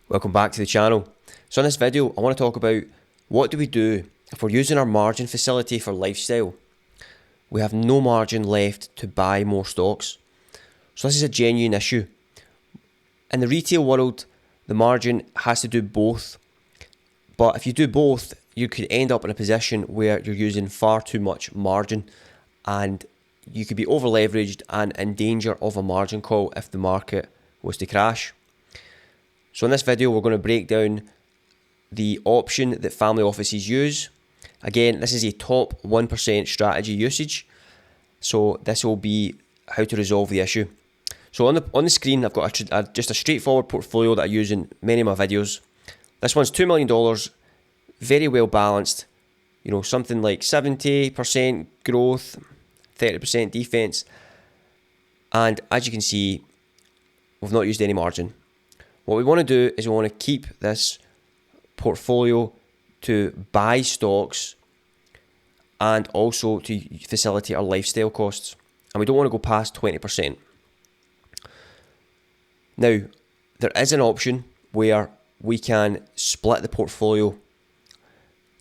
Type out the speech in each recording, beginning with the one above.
Welcome back to the channel. So in this video, I want to talk about what do we do if we're using our margin facility for lifestyle. We have no margin left to buy more stocks. So this is a genuine issue. In the retail world, the margin has to do both. But if you do both, you could end up in a position where you're using far too much margin and you could be over leveraged and in danger of a margin call if the market was to crash. So in this video, we're going to break down the option that family offices use. Again, this is a top 1% strategy usage. So this will be how to resolve the issue. So on the screen, I've got just a straightforward portfolio that I use in many of my videos. This one's $2 million, very well balanced. You know, something like 70% growth, 30% defense. And as you can see, we've not used any margin. What we want to do is we want to keep this portfolio to buy stocks and also to facilitate our lifestyle costs. And we don't want to go past 20%. Now, there is an option where we can split the portfolio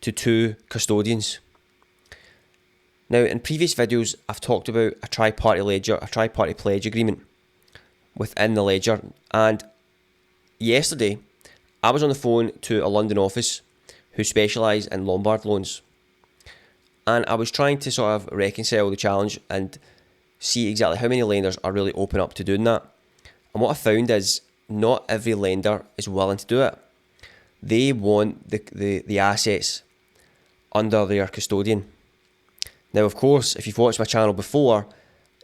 to two custodians. Now, in previous videos, I've talked about a tri-party ledger, a tri-party pledge agreement within the ledger. And yesterday, I was on the phone to a London office who specialise in Lombard loans. And I was trying to sort of reconcile the challenge and see exactly how many lenders are really open up to doing that. And what I found is not every lender is willing to do it. They want the assets under their custodian. Now, of course, if you've watched my channel before,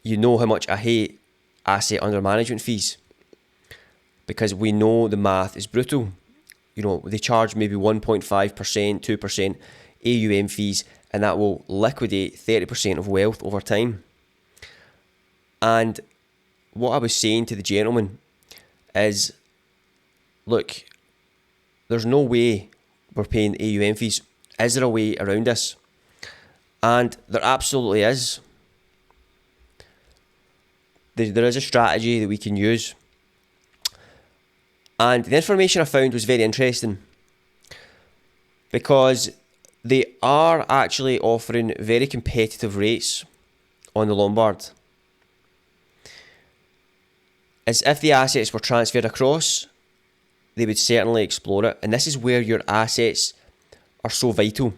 you know how much I hate asset under management fees, because we know the math is brutal. You know, they charge maybe 1.5%, 2% AUM fees, and that will liquidate 30% of wealth over time. And what I was saying to the gentleman is, look, there's no way we're paying AUM fees. Is there a way around this? And there absolutely is. There is a strategy that we can use. And the information I found was very interesting, because they are actually offering very competitive rates on the Lombard. As if the assets were transferred across, they would certainly explore it. And this is where your assets are so vital,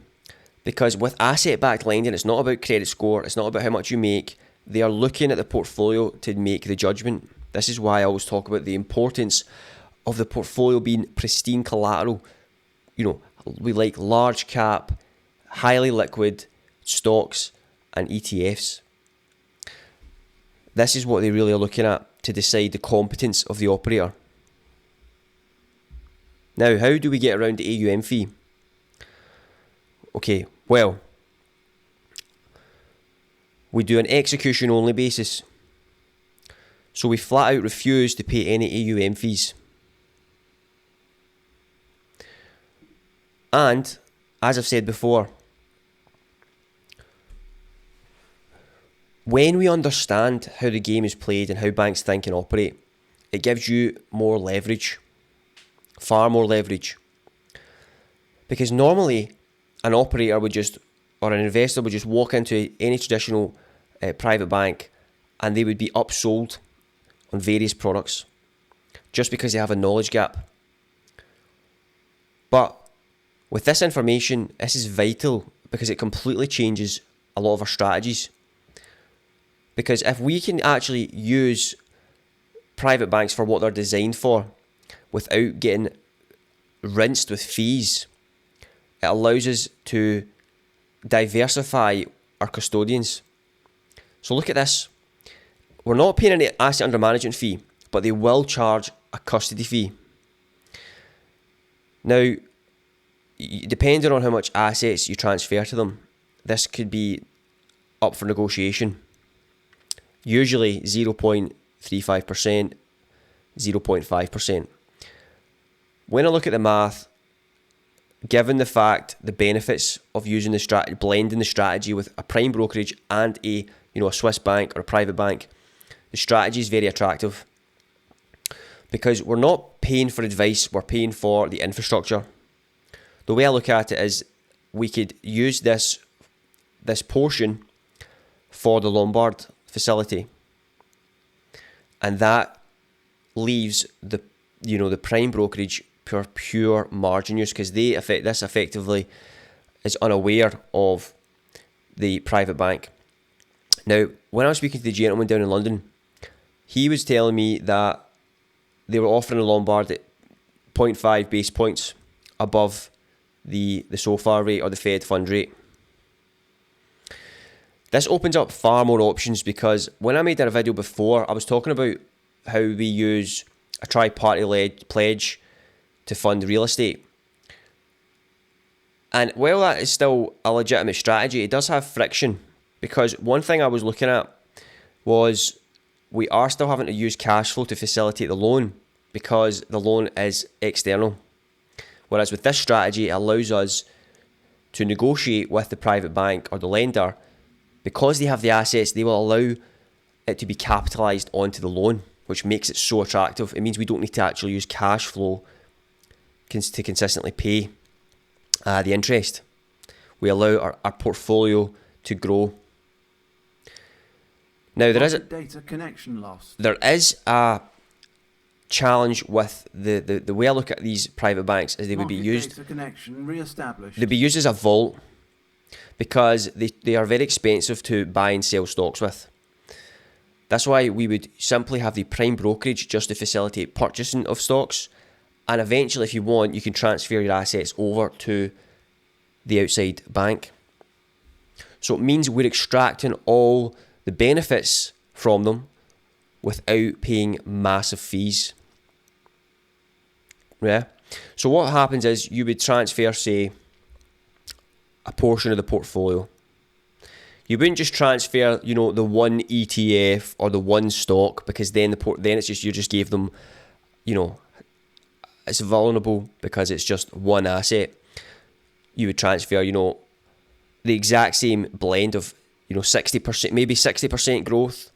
because with asset-backed lending, it's not about credit score, it's not about how much you make. They are looking at the portfolio to make the judgment. This is why I always talk about the importance of the portfolio being pristine collateral. You know, we like large cap, highly liquid stocks and ETFs. This is what they really are looking at to decide the competence of the operator. Now, how do we get around the AUM fee? Okay, well, we do an execution only basis. So we flat out refuse to pay any AUM fees. And, as I've said before, when we understand how the game is played and how banks think and operate, it gives you more leverage, far more leverage. Because normally, an operator would just, or an investor would just walk into any traditional private bank and they would be upsold on various products just because they have a knowledge gap. But with this information, this is vital because it completely changes a lot of our strategies. Because if we can actually use private banks for what they're designed for without getting rinsed with fees, it allows us to diversify our custodians. So look at this. We're not paying any asset under management fee, but they will charge a custody fee. Now, depending on how much assets you transfer to them, this could be up for negotiation. Usually 0.35%, 0.5%. When I look at the math, given the fact, the benefits of using the strategy, blending the strategy with a prime brokerage and a Swiss bank or a private bank, the strategy is very attractive because we're not paying for advice, we're paying for the infrastructure. The way I look at it is we could use this portion for the Lombard facility, and that leaves the prime brokerage pure margin use, because this effectively is unaware of the private bank. Now, when I was speaking to the gentleman down in London, he was telling me that they were offering a Lombard at 0.5 base points above the SOFR rate or the Fed fund rate. This opens up far more options, because when I made that video before, I was talking about how we use a tri-party pledge to fund real estate. And while that is still a legitimate strategy, it does have friction, because one thing I was looking at was we are still having to use cash flow to facilitate the loan, because the loan is external. Whereas with this strategy, it allows us to negotiate with the private bank or the lender. Because they have the assets, they will allow it to be capitalised onto the loan, which makes it so attractive. It means we don't need to actually use cash flow to consistently pay the interest. We allow our portfolio to grow. Now, there is data connection loss. There is a challenge with the way I look at these private banks is they would be used. Data connection reestablished. They'd be used as a vault, because they are very expensive to buy and sell stocks with. That's why we would simply have the prime brokerage just to facilitate purchasing of stocks, and eventually, if you want, you can transfer your assets over to the outside bank. So it means we're extracting all the benefits from them without paying massive fees. Yeah. So what happens is you would transfer, say, a portion of the portfolio. You wouldn't just transfer, the one ETF or the one stock, because then it's just, you just gave them, it's vulnerable because it's just one asset. You would transfer, the exact same blend of, 60%, maybe 60% growth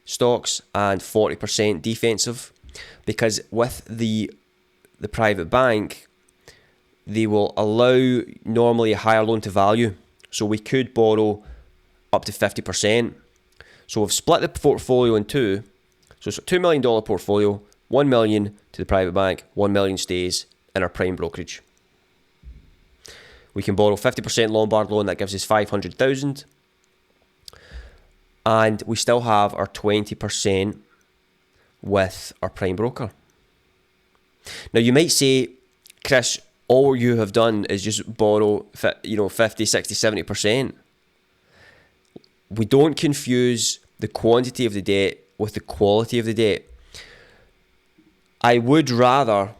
stocks and 40% defensive, because with the private bank, they will allow normally a higher loan to value. So we could borrow up to 50%. So we've split the portfolio in two. So it's a $2 million portfolio, $1 million to the private bank, $1 million stays in our prime brokerage. We can borrow 50% Lombard loan, that gives us $500,000. And we still have our 20% with our prime broker. Now you might say, Chris, all you have done is just borrow 50, 60, 70%. We don't confuse the quantity of the debt with the quality of the debt. I would rather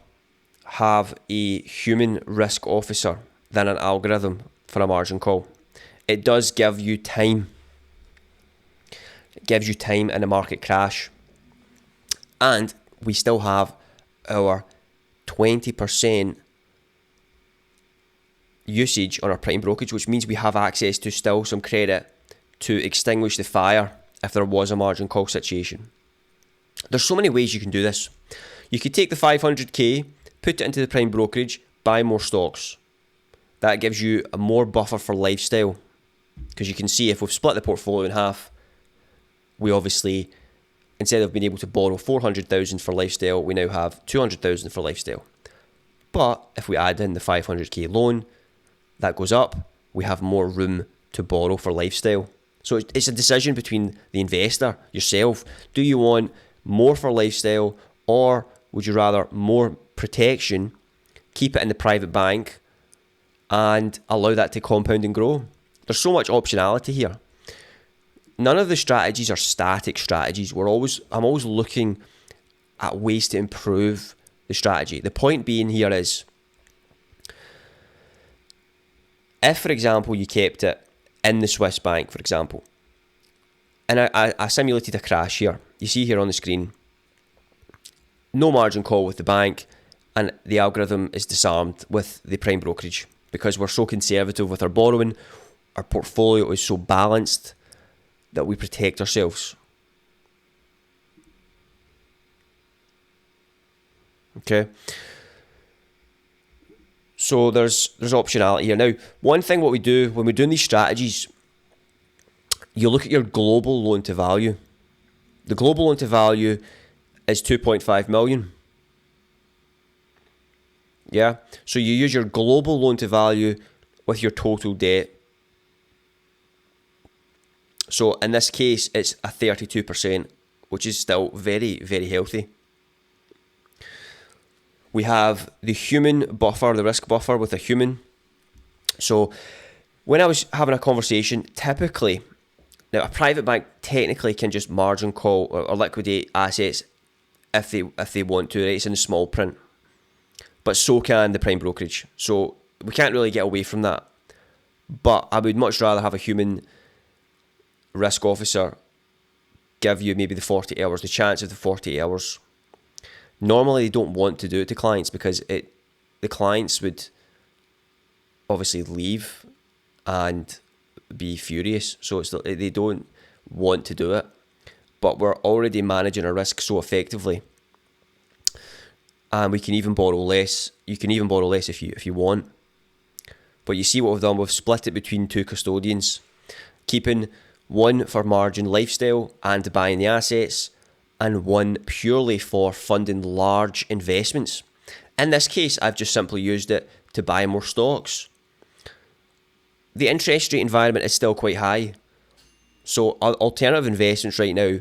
have a human risk officer than an algorithm for a margin call. It does give you time. It gives you time in a market crash. And we still have our 20% usage on our prime brokerage, which means we have access to still some credit to extinguish the fire if there was a margin call situation. There's so many ways you can do this. You could take the 500k, put it into the prime brokerage, buy more stocks. That gives you a more buffer for lifestyle, because you can see if we've split the portfolio in half, we obviously, instead of being able to borrow 400,000 for lifestyle, we now have 200,000 for lifestyle. But if we add in the 500k loan, that goes up, we have more room to borrow for lifestyle. So it's a decision between the investor, yourself. Do you want more for lifestyle, or would you rather more protection, keep it in the private bank, and allow that to compound and grow? There's so much optionality here. None of the strategies are static strategies. I'm always looking at ways to improve the strategy. The point being here is, if, for example, you kept it in the Swiss bank, for example, and I simulated a crash here. You see here on the screen, no margin call with the bank, and the algorithm is disarmed with the prime brokerage, because we're so conservative with our borrowing. Our portfolio is so balanced that we protect ourselves. Okay. So there's optionality here. Now, one thing what we do when we're doing these strategies, you look at your global loan to value. The global loan to value is 2.5 million. Yeah. So you use your global loan to value with your total debt. So in this case, it's a 32%, which is still very, very healthy. We have the human buffer, the risk buffer with a human. So when I was having a conversation, typically, now a private bank technically can just margin call or liquidate assets if they want to, right? It's in the small print. But so can the prime brokerage. So we can't really get away from that. But I would much rather have a human risk officer give you maybe the 40 hours, the chance of the 40 hours. Normally, they don't want to do it to clients because the clients would obviously leave and be furious. So they don't want to do it. But we're already managing our risk so effectively. And we can even borrow less. You can even borrow less if you want. But you see what we've done? We've split it between two custodians, keeping one for margin lifestyle and buying the assets, and one purely for funding large investments. In this case, I've just simply used it to buy more stocks. The interest rate environment is still quite high. So alternative investments right now,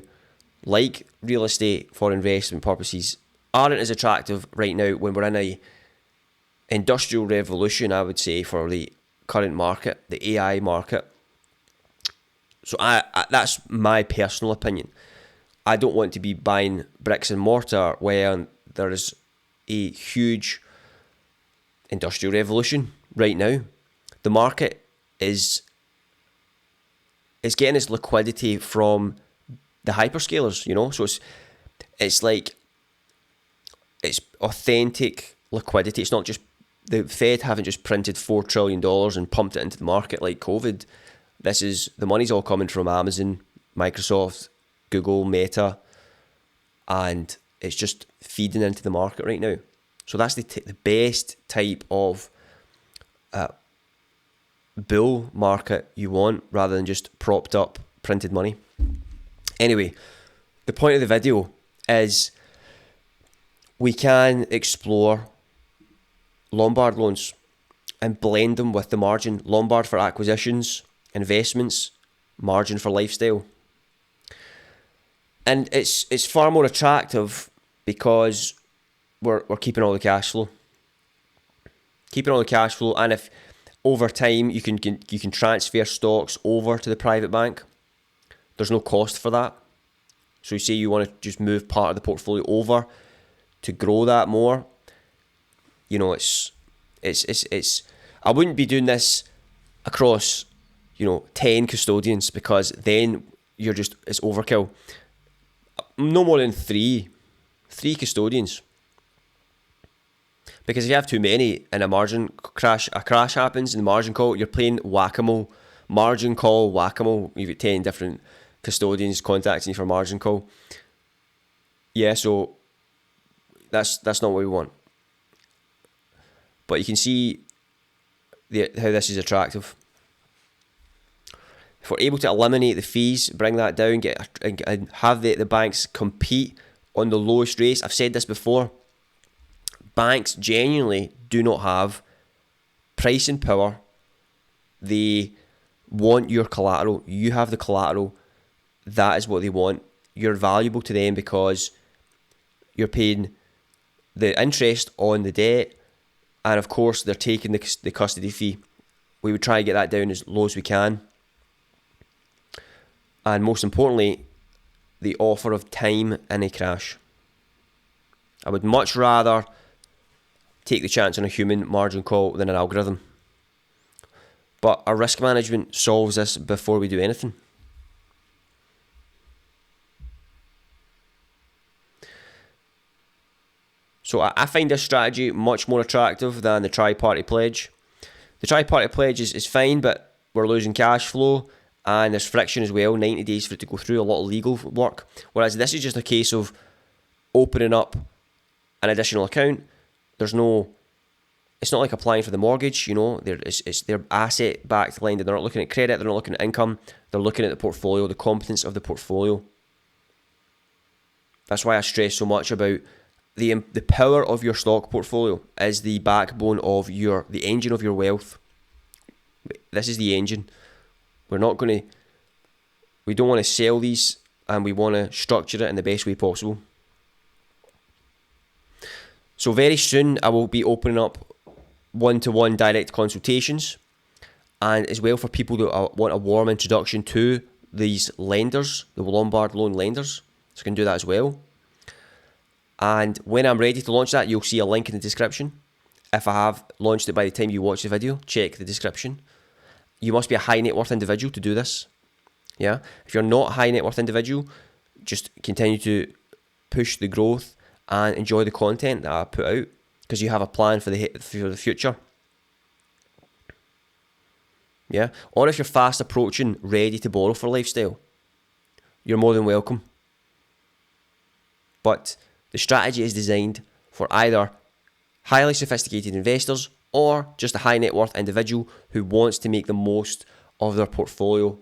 like real estate for investment purposes, aren't as attractive right now when we're in a industrial revolution, I would say, for the current market, the AI market. So I that's my personal opinion. I don't want to be buying bricks and mortar where there is a huge industrial revolution right now. The market is getting its liquidity from the hyperscalers, you know. So it's like it's authentic liquidity. It's not just the Fed haven't just printed $4 trillion and pumped it into the market like COVID. This is the money's all coming from Amazon, Microsoft, Google, Meta, and it's just feeding into the market right now. So that's the best type of bull market you want, rather than just propped up printed money. Anyway, the point of the video is we can explore Lombard loans and blend them with the margin. Lombard for acquisitions, investments, margin for lifestyle. And it's far more attractive because we're keeping all the cash flow. Keeping all the cash flow, and if over time you can transfer stocks over to the private bank, there's no cost for that. So you say you want to just move part of the portfolio over to grow that more. You know, it's I wouldn't be doing this across, 10 custodians, because then it's overkill. No more than three custodians. Because if you have too many and a crash happens in the margin call, you're playing whack-a-mole. Margin call, whack-a-mole. You've got 10 different custodians contacting you for margin call. Yeah, so that's not what we want. But you can see how this is attractive. If we're able to eliminate the fees, bring that down, and have the banks compete on the lowest rates. I've said this before. Banks genuinely do not have pricing power. They want your collateral. You have the collateral. That is what they want. You're valuable to them because you're paying the interest on the debt, and of course they're taking the custody fee. We would try and get that down as low as we can. And most importantly, the offer of time in a crash. I would much rather take the chance on a human margin call than an algorithm. But our risk management solves this before we do anything. So I find this strategy much more attractive than the tri-party pledge. The tri-party pledge is fine, but we're losing cash flow and there's friction as well, 90 days for it to go through, a lot of legal work. Whereas this is just a case of opening up an additional account. It's not like applying for the mortgage, it's their asset-backed lending. They're not looking at credit, they're not looking at income, they're looking at the portfolio, the competence of the portfolio. That's why I stress so much about the power of your stock portfolio is the backbone of the engine of your wealth. This is the engine. We don't want to sell these, and we want to structure it in the best way possible. So very soon I will be opening up one-to-one direct consultations, and as well for people that want a warm introduction to these lenders, the Lombard loan lenders. So I can do that as well. And when I'm ready to launch that, you'll see a link in the description. If I have launched it by the time you watch the video, check the description. You must be a high net worth individual to do this. Yeah. If you're not a high net worth individual, just continue to push the growth and enjoy the content that I put out, because you have a plan for the future. Yeah. Or if you're fast approaching ready to borrow for lifestyle, you're more than welcome. But the strategy is designed for either highly sophisticated investors or just a high net worth individual who wants to make the most of their portfolio